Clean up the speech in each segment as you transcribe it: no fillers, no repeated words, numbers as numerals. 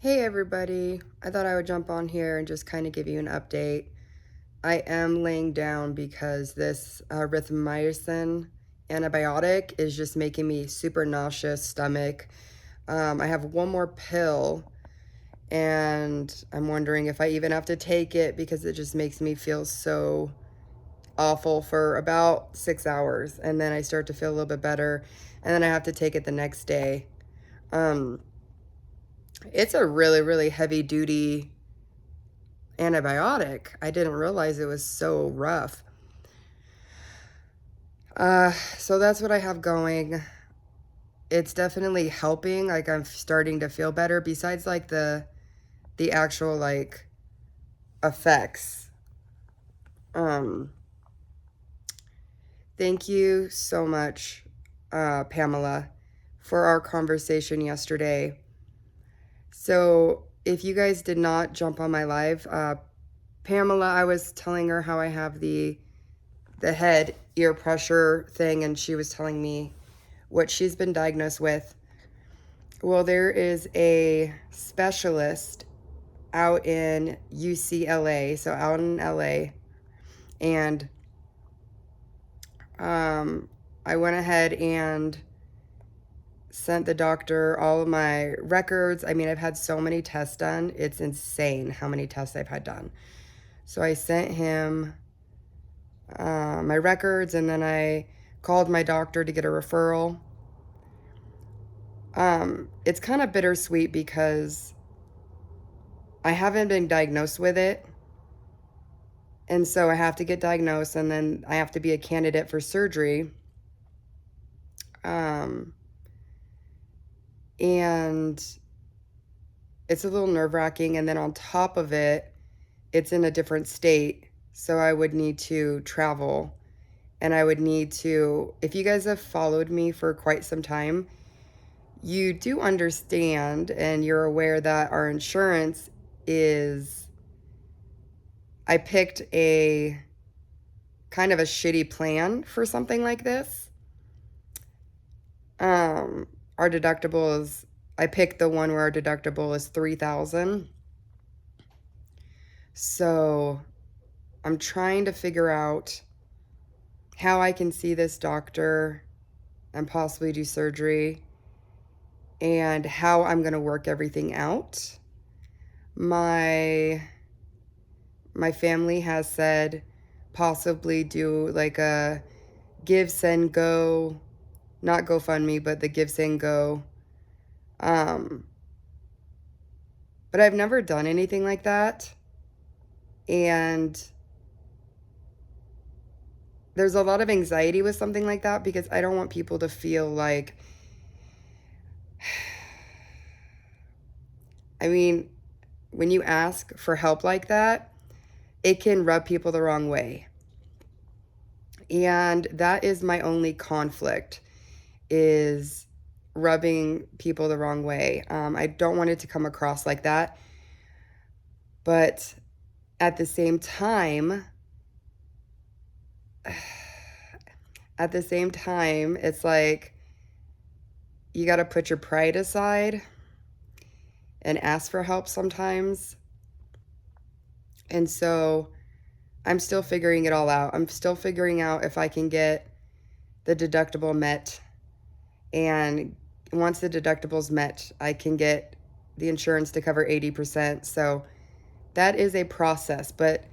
Hey everybody, I thought I would jump on here and just kind of give you an update. I am laying down because this erythromycin antibiotic is just making me super nauseous stomach. I have one more pill and I'm wondering if I even have to take it because it just makes me feel so awful for about 6 hours, and then I start to feel a little bit better, and then I have to take it the next day. Um, it's a really, really heavy duty antibiotic. I didn't realize it was so rough. So that's what I have going. It's definitely helping. Like, I'm starting to feel better besides like the actual like effects. Um thank you so much, Pamela, for our conversation yesterday. So if you guys did not jump on my live, Pamela, I was telling her how I have the head ear pressure thing, and she was telling me what she's been diagnosed with. Well, there is a specialist out in UCLA, so out in LA, and I went ahead and sent the doctor all of my records. I mean, I've had so many tests done. It's insane how many tests I've had done. So I sent him my records, and then I called my doctor to get a referral. It's kind of bittersweet because I haven't been diagnosed with it. And so I have to get diagnosed, and then I have to be a candidate for surgery. And it's a little nerve-wracking. And then on top of it, it's in a different state. So I would need to travel. And I would need to, if you guys have followed me for quite some time, you do understand and you're aware that our insurance is, I picked a kind of a shitty plan for something like this. Our deductible is, I picked the one where our deductible is $3,000. So I'm trying to figure out how I can see this doctor and possibly do surgery, and how I'm going to work everything out. My family has said possibly do like a give, send, go, not GoFundMe, but the give, send, go. But I've never done anything like that. And there's a lot of anxiety with something like that because I don't want people to feel like, I mean, when you ask for help like that, it can rub people the wrong way. And that is my only conflict, is rubbing people the wrong way. I don't want it to come across like that. But at the same time, it's like you got to put your pride aside and ask for help sometimes. And so I'm still figuring it all out. I'm still figuring out if I can get the deductible met. And once the deductible's met, I can get the insurance to cover 80%. So that is a process. But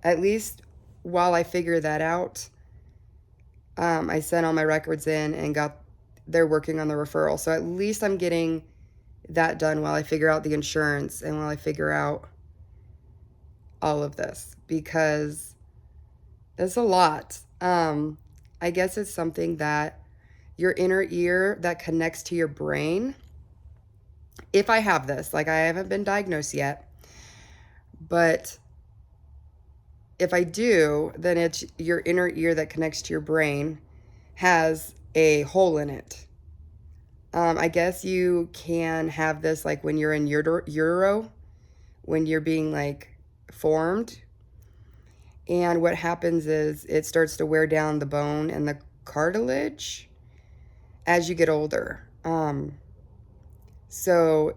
at least while I figure that out, I sent all my records in and they're working on the referral. So at least I'm getting that done while I figure out the insurance and while I figure out all of this, because it's a lot. I guess it's something that your inner ear that connects to your brain. If I have this, like, I haven't been diagnosed yet, but if I do, then it's your inner ear that connects to your brain has a hole in it. I guess you can have this like when you're in utero, when you're being like formed. And what happens is it starts to wear down the bone and the cartilage as you get older. So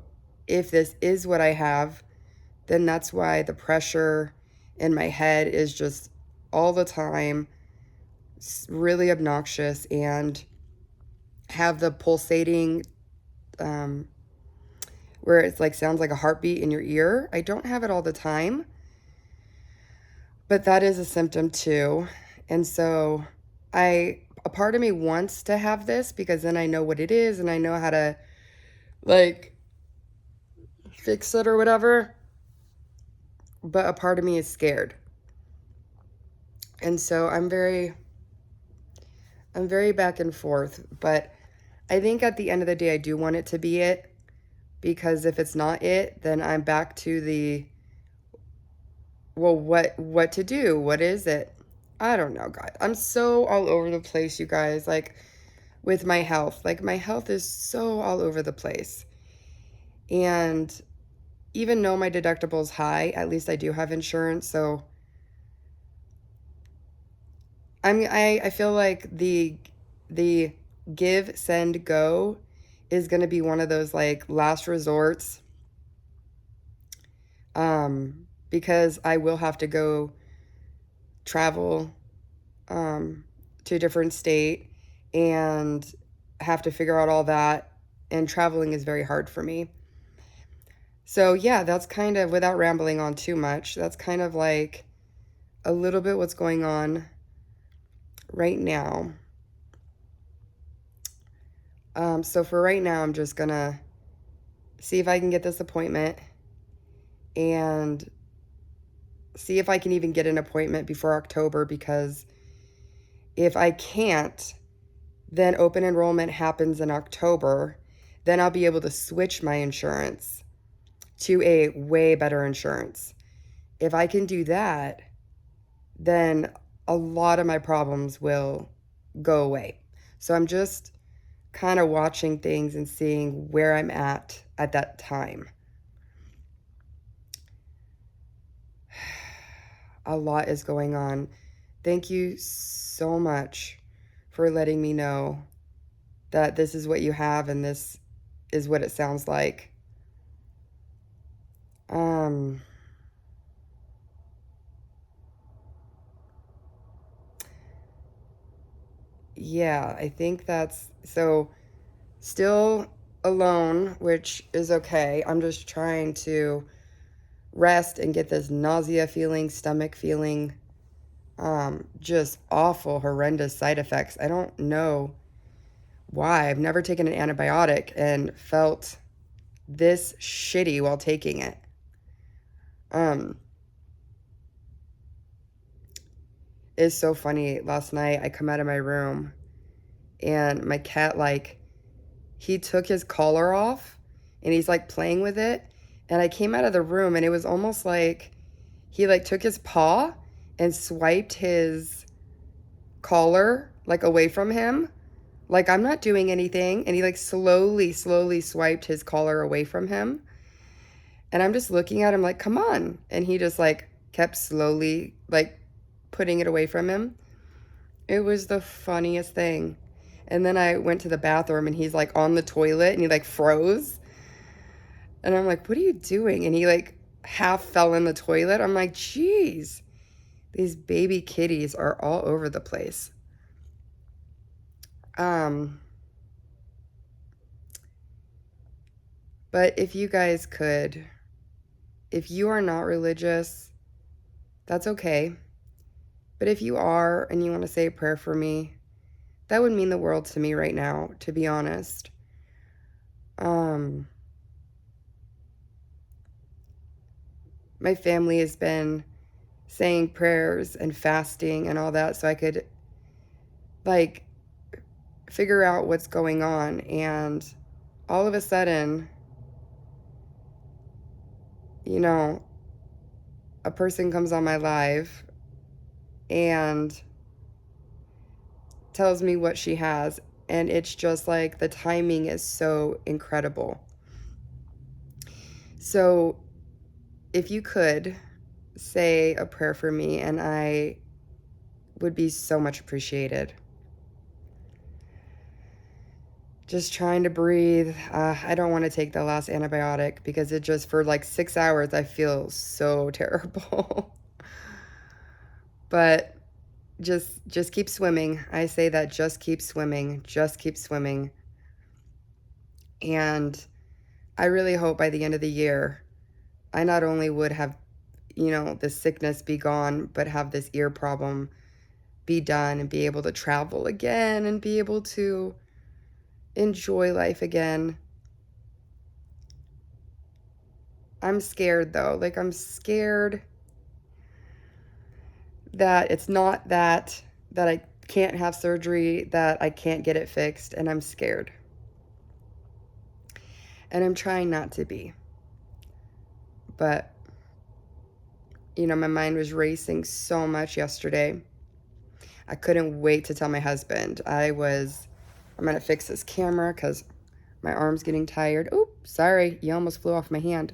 if this is what I have, then that's why the pressure in my head is just all the time really obnoxious, and have the pulsating, um, where it's like sounds like a heartbeat in your ear. I don't have it all the time, but that is a symptom too. And so a part of me wants to have this because then I know what it is and I know how to like fix it or whatever. But a part of me is scared. And so I'm very back and forth, but I think at the end of the day I do want it to be it, because if it's not it, then I'm back to the, well, what to do? What is it? I don't know, guys. I'm so all over the place, you guys. Like with my health. Like my health is so all over the place. And even though my deductible is high, at least I do have insurance, so I feel like the give, send, go is going to be one of those like last resorts, because I will have to go travel to a different state and have to figure out all that, and traveling is very hard for me. So yeah, that's kind of, without rambling on too much, that's kind of like a little bit what's going on right now. So for right now, I'm just gonna see if I can get this appointment and see if I can even get an appointment before October, because if I can't, then open enrollment happens in October. Then I'll be able to switch my insurance to a way better insurance. If I can do that, then a lot of my problems will go away. So I'm just kind of watching things and seeing where I'm at that time. A lot is going on. Thank you so much for letting me know that this is what you have and this is what it sounds like. Yeah, I think that's so. Still alone, which is okay. I'm just trying to rest and get this nausea feeling, stomach feeling, just awful, horrendous side effects. I don't know why. I've never taken an antibiotic and felt this shitty while taking it. It's so funny. Last night I come out of my room and my cat, like, he took his collar off and he's like playing with it. And I came out of the room and it was almost like he like took his paw and swiped his collar like away from him. Like, I'm not doing anything. And he like slowly swiped his collar away from him. And I'm just looking at him like, come on. And he just like kept slowly like putting it away from him. It was the funniest thing. And then I went to the bathroom and he's like on the toilet and he like froze. And I'm like, what are you doing? And he like half fell in the toilet. I'm like, geez, these baby kitties are all over the place. But if you guys could, if you are not religious, that's okay. But if you are and you want to say a prayer for me, that would mean the world to me right now, to be honest. My family has been saying prayers and fasting and all that so I could like figure out what's going on. And all of a sudden, you know, a person comes on my live and tells me what she has, and it's just like the timing is so incredible. So if you could say a prayer for me, and I would be so much appreciated. Just trying to breathe. I don't want to take the last antibiotic because it just, for like 6 hours, I feel so terrible. But just keep swimming. I say that, just keep swimming. Just keep swimming. And I really hope by the end of the year, I not only would have, the sickness be gone, but have this ear problem be done and be able to travel again and be able to enjoy life again. I'm scared though. Like, I'm scared that it's not that I can't have surgery, that I can't get it fixed, and I'm scared. And I'm trying not to be. But my mind was racing so much yesterday. I couldn't wait to tell my husband. I'm going to fix this camera because my arm's getting tired. Oop, sorry, you almost flew off my hand.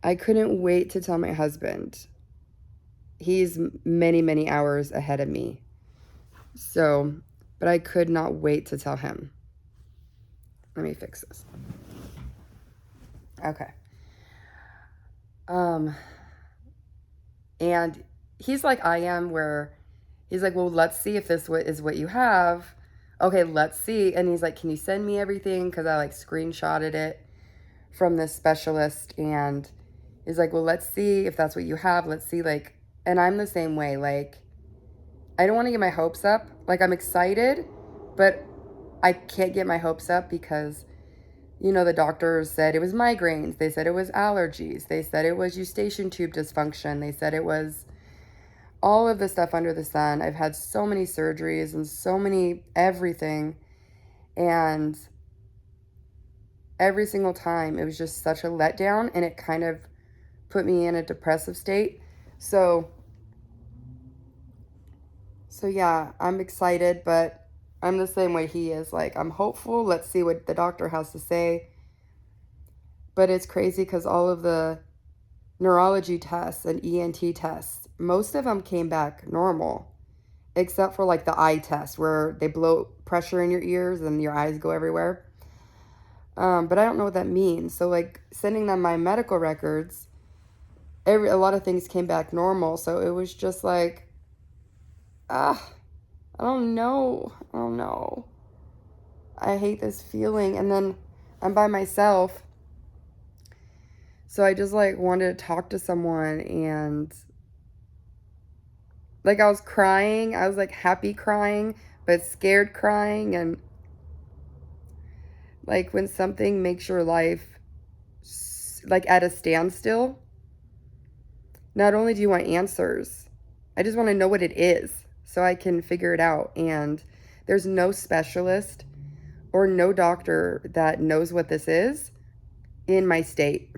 I couldn't wait to tell my husband. He's many, many hours ahead of me. So, but I could not wait to tell him. Let me fix this. Okay. And he's like I am, where he's like, well, let's see if this is what you have. Okay, let's see. And he's like, can you send me everything? Because I like screenshotted it from this specialist. And he's like, well, let's see if that's what you have. Let's see, like, and I'm the same way. Like, I don't want to get my hopes up. Like, I'm excited, but I can't get my hopes up because, the doctors said it was migraines. They said it was allergies. They said it was eustachian tube dysfunction. They said it was all of the stuff under the sun. I've had so many surgeries and so many everything. And every single time it was just such a letdown, and it kind of put me in a depressive state. So yeah, I'm excited, but I'm the same way he is. Like, I'm hopeful. Let's see what the doctor has to say. But it's crazy because all of the neurology tests and ENT tests, most of them came back normal, except for like the eye test where they blow pressure in your ears and your eyes go everywhere. But I don't know what that means. So like sending them my medical records, a lot of things came back normal. So it was just like, I don't know. I don't know. I hate this feeling. And then I'm by myself. So I just like wanted to talk to someone, and like I was crying. I was like happy crying, but scared crying. And like when something makes your life like at a standstill, not only do you want answers, I just want to know what it is so I can figure it out. And there's no specialist or no doctor that knows what this is in my state.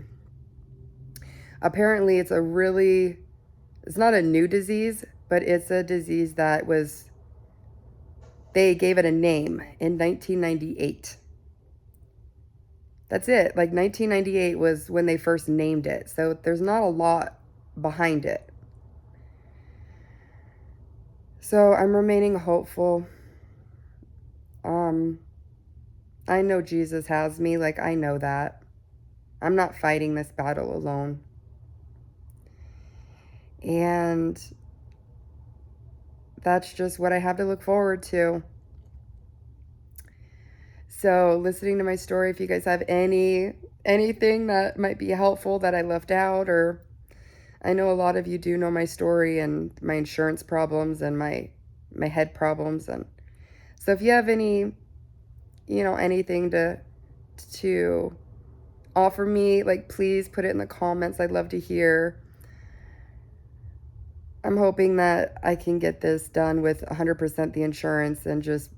Apparently it's not a new disease, but it's a disease that they gave it a name in 1998. That's it. Like 1998 was when they first named it. So there's not a lot behind it. So I'm remaining hopeful. I know Jesus has me. Like, I know that. I'm not fighting this battle alone. And that's just what I have to look forward to. So listening to my story, if you guys have anything that might be helpful that I left out, or I know a lot of you do know my story and my insurance problems and my head problems. And so if you have anything to offer me, like, please put it in the comments. I'd love to hear. I'm hoping that I can get this done with 100% the insurance and just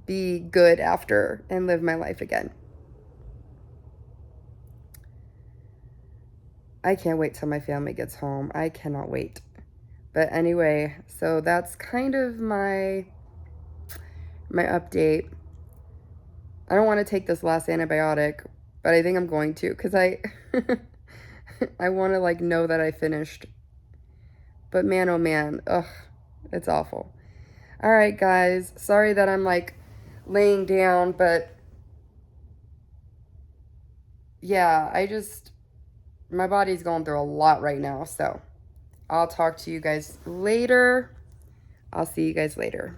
be good after and live my life again. I can't wait till my family gets home. I cannot wait. But anyway, so that's kind of my update. I don't want to take this last antibiotic, but I think I'm going to, because I want to like know that I finished. But man, oh man, ugh, it's awful. All right, guys, sorry that I'm like laying down, but yeah, my body's going through a lot right now, so I'll talk to you guys later. I'll see you guys later.